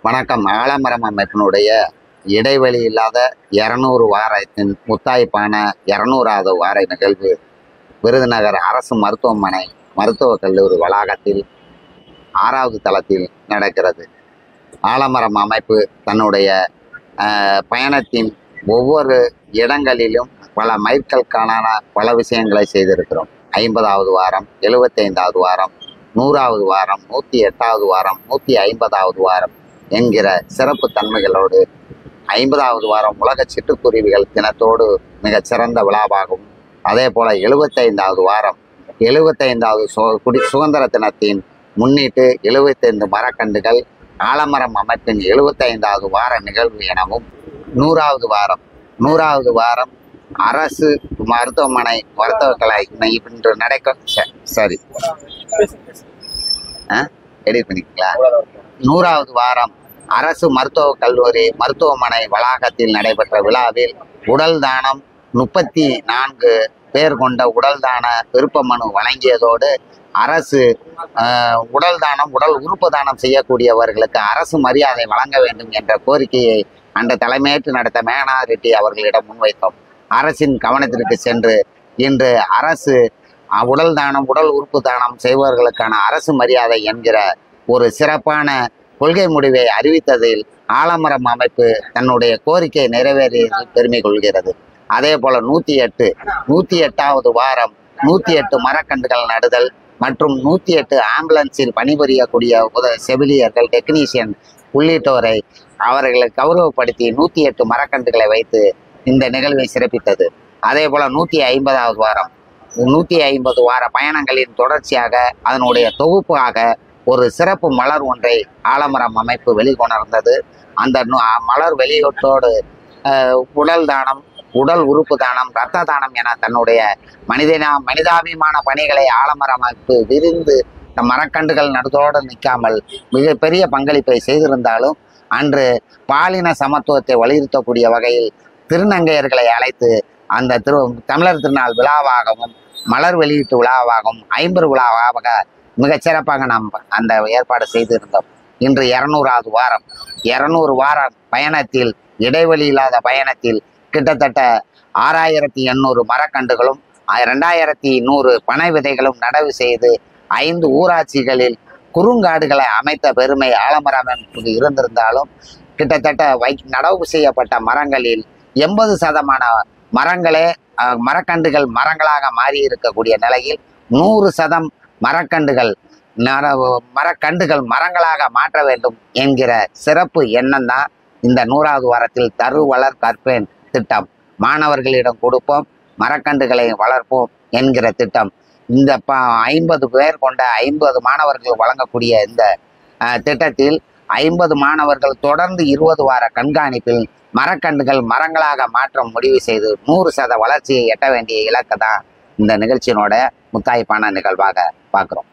வணக்கம். ஆலமரம் அமைப்பினுடைய இடைவெளி இல்லாத 200 வாரத்தின் முத்தாய்ப்பான 200வது வார நிகழ்வு விருதுநகர் அரசு மருத்துவமனை மருத்துவக் கல்லூரி வளாகத்தில் 6வது தளத்தில் நடக்கிறது. ஆலமரம் அமைப்பு தன்னுடைய பயணத்தின் ஒவ்வொரு இடங்களிலும் பல மைல்கற்களான பல விஷயங்களை செய்திருக்கிறோம். 50வது வாரம், 75வது வாரம், 100வது வாரம், 108வது வாரம், 150வது வாரம் என்கிற சிறப்பு தன்மைகளோடு 50வது வாரம் உலக சிட்டுக்குருவிகள் தினத்தோடு மிகச்சிறந்த விழாவாகும். அதே போல 75வது வாரம் 75வது சுதந்திர தினத்தின் முன்னிட்டு 75 மரக்கன்றுகள் ஆலமரம் அமைப்பின் 75வது வார நிகழ்வு எனவும் 100வது வாரம் அரசு மருத்துவமனை மருத்துவக்கலை இன்று எடிட் பண்ணிக்கலாம். 100வது வாரம் அரசு மருத்துவக் கல்லூரி மருத்துவமனை வளாகத்தில் நடைபெற்ற விழாவில் உடல் தானம் 34 பேர் கொண்ட உடல் தான விருப்ப மனு வழங்கியதோடு அரசு உடல் உறுப்பு தானம் செய்யக்கூடியவர்களுக்கு அரசு மரியாதை வழங்க வேண்டும் என்ற கோரிக்கையை அந்த தலைமையேற்று நடத்த மேகனா ரெட்டி அவர்களிடம் முன்வைத்தோம். அரசின் கவனத்திற்கு சென்று இன்று அரசு உடல் உறுப்பு தானம் செய்பவர்களுக்கான அரசு மரியாதை என்கிற ஒரு சிறப்பான கொள்கை முடிவை அறிவித்ததில் ஆலமரம் அமைப்பு தன்னுடைய கோரிக்கை நிறைவேறியதில் பெருமை கொள்கிறது. அதே போல 108வது வாரம் 108 மரக்கன்றுகள் நடுதல் மற்றும் 108 ஆம்புலன்ஸில் பணிபுரியக்கூடிய செவிலியர்கள், டெக்னீஷியன் உள்ளிட்டோரை அவர்களை கௌரவப்படுத்தி 108 மரக்கன்றுகளை வைத்து இந்த நிகழ்வை சிறப்பித்தது. அதே போல 150வது வாரம் 150 வார பயணங்களின் தொடர்ச்சியாக அதனுடைய தொகுப்பாக ஒரு சிறப்பு மலர் ஒன்றை ஆலமரம் அமைப்பு வெளிக்கொணர்ந்தது. அந்த மலர் வெளியீட்டோடு உடல் தானம், உடல் உறுப்பு தானம், இரத்த தானம் என தன்னுடைய மனிதாபிமான பணிகளை ஆலமரம் அமைப்பு விரிந்து மரக்கன்றுகள் நடுத்தோடு நிற்காமல் மிகப்பெரிய பங்களிப்பை செய்திருந்தாலும் அன்று பாலின சமத்துவத்தை வலியுறுத்தக்கூடிய வகையில் திருநங்கையர்களை அழைத்து அந்த தமிழர் திருநாள் விழாவாகவும் மலர் வெளியீட்டு விழாவாகவும் 50 விழாவாக மிகச்சிறப்பாக நாம் அந்த ஏற்பாடு செய்திருந்தோம். இன்று 200வது வாரம் 200 வார பயணத்தில் இடைவெளி இல்லாத பயணத்தில் கிட்டத்தட்ட 6800 மரக்கன்றுகளும் 2100 பனை விதைகளும் நடவு செய்து 5 ஊராட்சிகளில் குறுங்காடுகளை அமைத்த பெருமை ஆலமரம் அமைப்புக்கு இருந்திருந்தாலும் கிட்டத்தட்ட நடவு செய்யப்பட்ட மரங்களில் 80% மரங்களே மரக்கன்றுகள் மரங்களாக மாறி இருக்கக்கூடிய நிலையில் 100% மரக்கன்றுகள் மரங்களாக மாற்ற வேண்டும் என்கிற சிறப்பு எண்ணம் தான் இந்த 100வது வாரத்தில் தரு வளர் கற்பேன் திட்டம். மாணவர்களிடம் கொடுப்போம், மரக்கன்றுகளை வளர்ப்போம் என்கிற திட்டம். இந்த 50 பேர் கொண்ட 50 மாணவர்கள் வழங்கக்கூடிய இந்த திட்டத்தில் 50 மாணவர்கள் தொடர்ந்து 20 வார கண்காணிப்பில் மரக்கன்றுகள் மரங்களாக மாற்ற முடிவு செய்து 100% வளர்ச்சியை எட்ட வேண்டிய இலக்கை தான் இந்த நிகழ்ச்சியினோட முத்தாய்ப்பான நிகழ்வாக பார்க்குறோம்.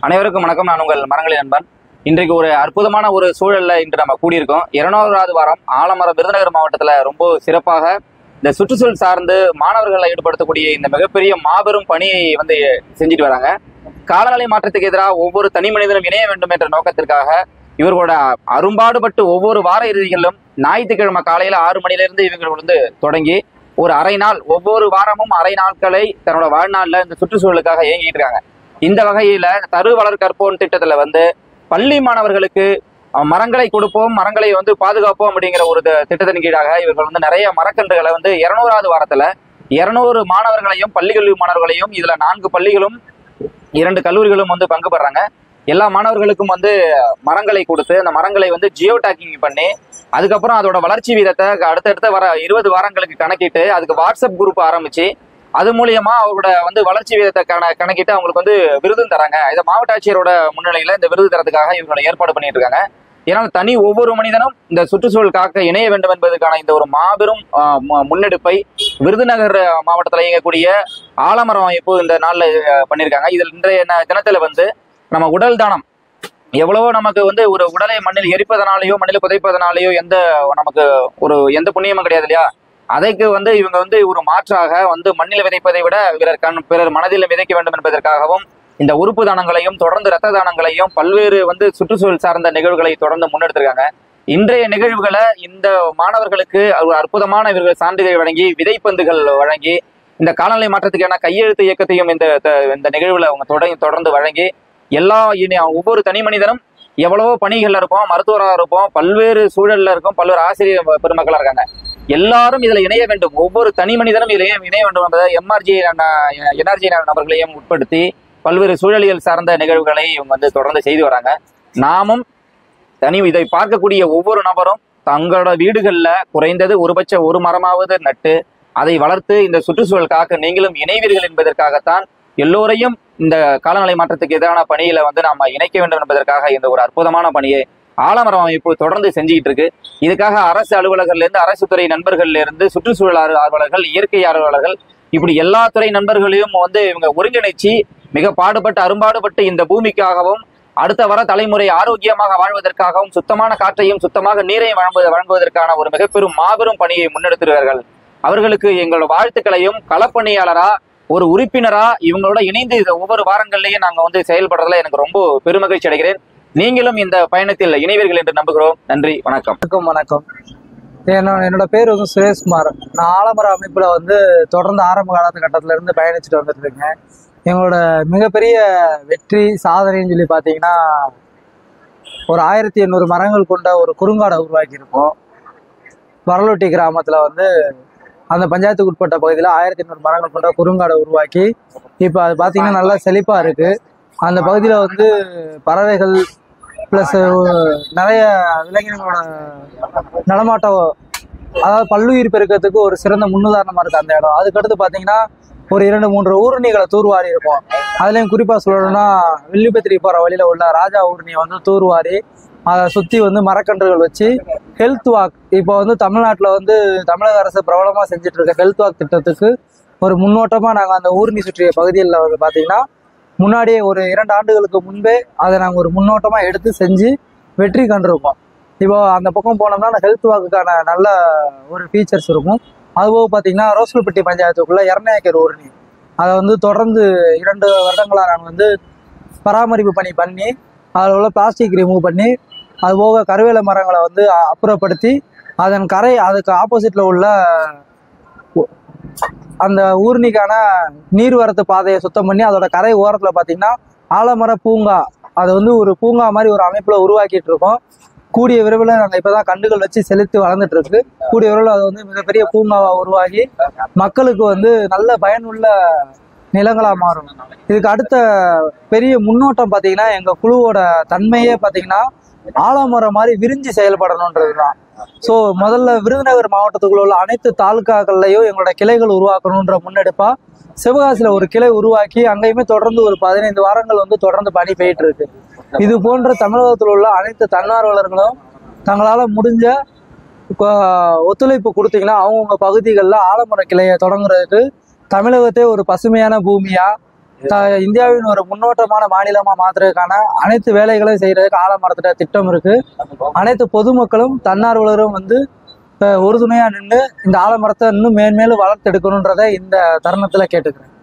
அனைவருக்கும் வணக்கம். நான் உங்கள் மரங்களின் நண்பன். இன்றைக்கு ஒரு அற்புதமான ஒரு சூழல்ல இன்று நம்ம கூடியிருக்கோம். 200வது வாரம் ஆலமரம் விருதுநகர் மாவட்டத்தில் ரொம்ப சிறப்பாக இந்த சுற்றுச்சூழல் சார்ந்து மாணவர்களை ஈடுபடுத்தக்கூடிய இந்த மிகப்பெரிய மாபெரும் பணியை செஞ்சுட்டு வராங்க. காலநிலை மாற்றத்துக்கு எதிராக ஒவ்வொரு தனி மனிதனும் இணைய வேண்டும் என்ற நோக்கத்திற்காக இவர்களோட அரும்பாடுபட்டு ஒவ்வொரு வார இறுதிகளிலும் ஞாயிற்றுக்கிழமை காலையில 6 மணிலிருந்து இவங்க தொடங்கி ஒரு அரை நாள், ஒவ்வொரு வாரமும் அரை நாட்களை தன்னோட வாழ்நாள்ல இந்த சுற்றுச்சூழலுக்காக இயங்கிட்டு இருக்காங்க. இந்த வகையில தரு வளர் கற்போன் திட்டத்துல பள்ளி மாணவர்களுக்கு மரங்களை கொடுப்போம், மரங்களை பாதுகாப்போம் அப்படிங்கிற ஒரு திட்டத்தின் கீழாக இவர்கள் நிறைய மரக்கன்றுகளை 200வது வாரத்துல 200 மாணவர்களையும் பள்ளி கல்வி மாணவர்களையும் இதுல 4 பள்ளிகளும் 2 கல்லூரிகளும் பங்கு பெறாங்க. எல்லா மாணவர்களுக்கும் மரங்களை கொடுத்து அந்த மரங்களை ஜியோ டாக்கிங் பண்ணி அதுக்கப்புறம் அதோட வளர்ச்சி வீதத்தை அடுத்தடுத்த வர 20 வாரங்களுக்கு கணக்கிட்டு அதுக்கு வாட்ஸ்அப் குரூப் ஆரம்பிச்சு அது மூலியமா அவரோட வளர்ச்சி வீதத்தை கணக்கிட்டு அவங்களுக்கு விருதும் தராங்க. இதை மாவட்ட ஆட்சியரோட முன்னிலையில இந்த விருது தரத்துக்காக இவங்களோட ஏற்பாடு பண்ணிட்டு இருக்காங்க. ஏன்னா ஒவ்வொரு மனிதனும் இந்த சுற்றுச்சூழல் காக்க இணைய வேண்டும் என்பதற்கான இந்த ஒரு மாபெரும் முன்னெடுப்பை விருதுநகர் மாவட்டத்தில் இயங்கக்கூடிய ஆலமரம் அமைப்பு இந்த நாள்ல பண்ணியிருக்காங்க. இதில் இன்றைய தினத்துல நம்ம உடல் தானம் எவ்வளவோ நமக்கு ஒரு உடலை மண்ணில் எரிப்பதனாலேயோ மண்ணில் புதைப்பதனாலேயோ எந்த புண்ணியமும் கிடையாது இல்லையா? அதைக்கு இவங்க ஒரு மாற்றாக மண்ணில் விதைப்பதை விட பிறர் மனதில் விதைக்க வேண்டும் என்பதற்காகவும் இந்த உறுப்பு தானங்களையும் தொடர்ந்து இரத்த தானங்களையும் பல்வேறு சுற்றுச்சூழல் சார்ந்த நிகழ்வுகளை தொடர்ந்து முன்னெடுத்திருக்காங்க. இன்றைய நிகழ்வுகளை இந்த மாணவர்களுக்கு ஒரு அற்புதமான இவர்கள் சான்றிதழ் வழங்கி விதைப்பந்துகள் வழங்கி இந்த காலநிலை மாற்றத்துக்கான கையெழுத்து இயக்கத்தையும் இந்த நிகழ்வுல அவங்க தொடர்ந்து வழங்கி ஒவ்வொரு தனி மனிதனும் எவ்வளவோ பணிகள்ல இருப்போம், மருத்துவராக இருப்போம், பல்வேறு சூழல்ல இருக்கும், பல்வேறு ஆசிரியர் பெருமக்களா இருக்காங்க. எல்லாரும் இதுல இணைய வேண்டும், ஒவ்வொரு தனி மனிதனும் இதுல இணைய வேண்டும் என்பதை என்ஆர்ஜி நபர்களையும் உட்படுத்தி பல்வேறு சூழலியல் சார்ந்த நிகழ்வுகளை இவங்க தொடர்ந்து செய்து வராங்க. நாமும் இதை பார்க்கக்கூடிய ஒவ்வொரு நபரும் தங்களோட வீடுகள்ல குறைந்தது ஒரு மரமாவது நட்டு அதை வளர்த்து இந்த சுற்றுச்சூழல் காக்க நீங்களும் இணைவீர்கள் என்பதற்காகத்தான் எல்லோரையும் இந்த காலநிலை மாற்றத்துக்கு எதிரான பணியில நாம இணைக்க வேண்டும் என்பதற்காக இந்த ஒரு அற்புதமான பணியை ஆலமரம் அமைப்பு தொடர்ந்து செஞ்சுக்கிட்டு இருக்கு. இதுக்காக அரசு அலுவலகர்ல இருந்து, அரசு துறை நண்பர்கள்ல இருந்து, சுற்றுச்சூழல் ஆர்வலர்கள், இயற்கை ஆர்வலர்கள், இப்படி எல்லா துறை நண்பர்களையும் இவங்க ஒருங்கிணைச்சு மிக அரும்பாடுபட்டு இந்த பூமிக்காகவும் அடுத்த வர தலைமுறை ஆரோக்கியமாக வாழ்வதற்காகவும் சுத்தமான காற்றையும் சுத்தமாக நீரையும் வழங்குவதற்கான ஒரு மிகப்பெரும் மாபெரும் பணியை முன்னெடுத்துகிறார்கள். அவர்களுக்கு எங்களோட வாழ்த்துக்களையும் களப்பணியாளரா ஒரு உறுப்பினரா இவங்களோட இணைந்து ஒவ்வொரு வாரங்கள்லயும் நாங்க செயல்படுறதுல எனக்கு ரொம்ப பெருமகிழ்ச்சி அடைகிறேன். நீங்களும் இந்த பயணத்தில் இணைவீர்கள் என்று நம்புகிறோம். நன்றி, வணக்கம். வணக்கம். என்னோட பேர் சுரேஷ்குமார். நான் ஆலமரம் அமைப்புல தொடர்ந்து ஆரம்ப காலகட்டத்தில இருந்து பயணிச்சுட்டு வந்துட்டு இருக்கேன். எங்களோட மிகப்பெரிய வெற்றி சாதனைன்னு சொல்லி பார்த்தீங்கன்னா, ஒரு 1800 மரங்கள் கொண்ட ஒரு குறுங்காடை உருவாக்கியிருக்கோம். வரலொட்டி கிராமத்தில் அந்த பஞ்சாயத்துக்கு உட்பட்ட பகுதியில் 1800 மரங்கள் கொண்ட குறுங்காடை உருவாக்கி இப்போ அது பார்த்தீங்கன்னா நல்லா செழிப்பாக இருக்குது. அந்த பகுதியில் பறவைகள் ப்ளஸ் நிறைய விலங்கினங்களோட நடமாட்டம், அதாவது பல்லுயிர் பெருக்கத்துக்கு ஒரு சிறந்த முன்னுதாரணமாக இருக்குது அந்த இடம். அதுக்கடுத்து பார்த்தீங்கன்னா ஒரு 2-3 ஊர்ணிகளை தூர்வாரி இருக்கும். அதுலேயும் குறிப்பாக சொல்லணும்னா வில்லிபத்திரி போகிற வழியில் உள்ள ராஜா ஊர்ணியை தூர்வாரி அதை சுற்றி மரக்கன்றுகள் வச்சு ஹெல்த் வாக், இப்போ தமிழ்நாட்டில் தமிழக அரசு பிரபலமாக செஞ்சுட்டு இருக்க ஹெல்த் வாக் திட்டத்துக்கு ஒரு முன்னோட்டமாக நாங்கள் அந்த ஊர்ணி சுற்றிய பகுதிகளில் பார்த்தீங்கன்னா முன்னாடியே ஒரு 2 ஆண்டுகளுக்கு முன்பே அதை நாங்கள் ஒரு முன்னோட்டமாக எடுத்து செஞ்சு வெற்றி கண்டிருக்கோம். இப்போ அந்த பக்கம் போனோம்னா அந்த ஹெல்த் வாக்குக்கான நல்ல ஒரு ஃபீச்சர்ஸ் இருக்கும். அதுபோக பார்த்தீங்கன்னா ரோஸ்கல்பட்டி பஞ்சாயத்துக்குள்ள 200 ஏக்கர் ஊரணி அதை தொடர்ந்து 2 வருடங்களாக நாங்கள் பராமரிப்பு பணி பண்ணி அதில் உள்ள பிளாஸ்டிக் ரிமூவ் பண்ணி, அதுபோக கருவேல மரங்களை அப்புறப்படுத்தி அதன் அதுக்கு ஆப்போசிட்டில் உள்ள அந்த ஊர்ணிக்கான நீர்வரத்து பாதையை சுத்தம் பண்ணி அதோட கரை ஓரத்தில் பார்த்தீங்கன்னா ஆலமர பூங்கா, அதை ஒரு பூங்கா மாதிரி ஒரு அமைப்பில் உருவாக்கிட்டு இருக்கோம். கூடிய விரைவில் நாங்கள் இப்போ தான் கண்டுகள் வச்சு செலுத்தி வளர்ந்துட்டு இருக்கு. கூடிய விரைவில் அது மிகப்பெரிய பூங்காவாக உருவாகி மக்களுக்கு நல்ல பயனுள்ள நிலங்களாக மாறும். இதுக்கு அடுத்த பெரிய முன்னோட்டம் பார்த்தீங்கன்னா எங்கள் குழுவோட தன்மையே பார்த்தீங்கன்னா ஆலமரம் மாதிரி விரிஞ்சு செயல்படணுன்றது தான். ஸோ முதல்ல விருதுநகர் மாவட்டத்துக்குள்ள உள்ள அனைத்து தாலுக்காக்கள்லையும் எங்களோட கிளைகள் உருவாக்கணுன்ற முன்னெடுப்பா சிவகாசியில் ஒரு கிளை உருவாக்கி அங்கேயுமே தொடர்ந்து ஒரு 15 வாரங்கள் தொடர்ந்து பணி போயிட்டு இருக்கு. இது போன்ற தமிழகத்தில் உள்ள அனைத்து தன்னார்வலர்களும் தங்களால் முடிஞ்ச ஒத்துழைப்பு கொடுத்தீங்கன்னா அவங்கவுங்க பகுதிகளில் ஆலமர கிளையை தொடங்குறதுக்கு தமிழகத்தை ஒரு பசுமையான பூமியா, இந்தியாவின் ஒரு முன்னோட்டமான மாநிலமா மாத்துறதுக்கான அனைத்து வேலைகளையும் செய்யறதுக்கு ஆலமரத்திட்ட திட்டம் இருக்கு. அனைத்து பொதுமக்களும் தன்னார்வலரும் உறுதுணையா நின்று இந்த ஆலமரத்தை இன்னும் மேன்மேலும் வளர்த்தெடுக்கணுன்றதை இந்த தருணத்துல கேட்டுக்கிறேன்.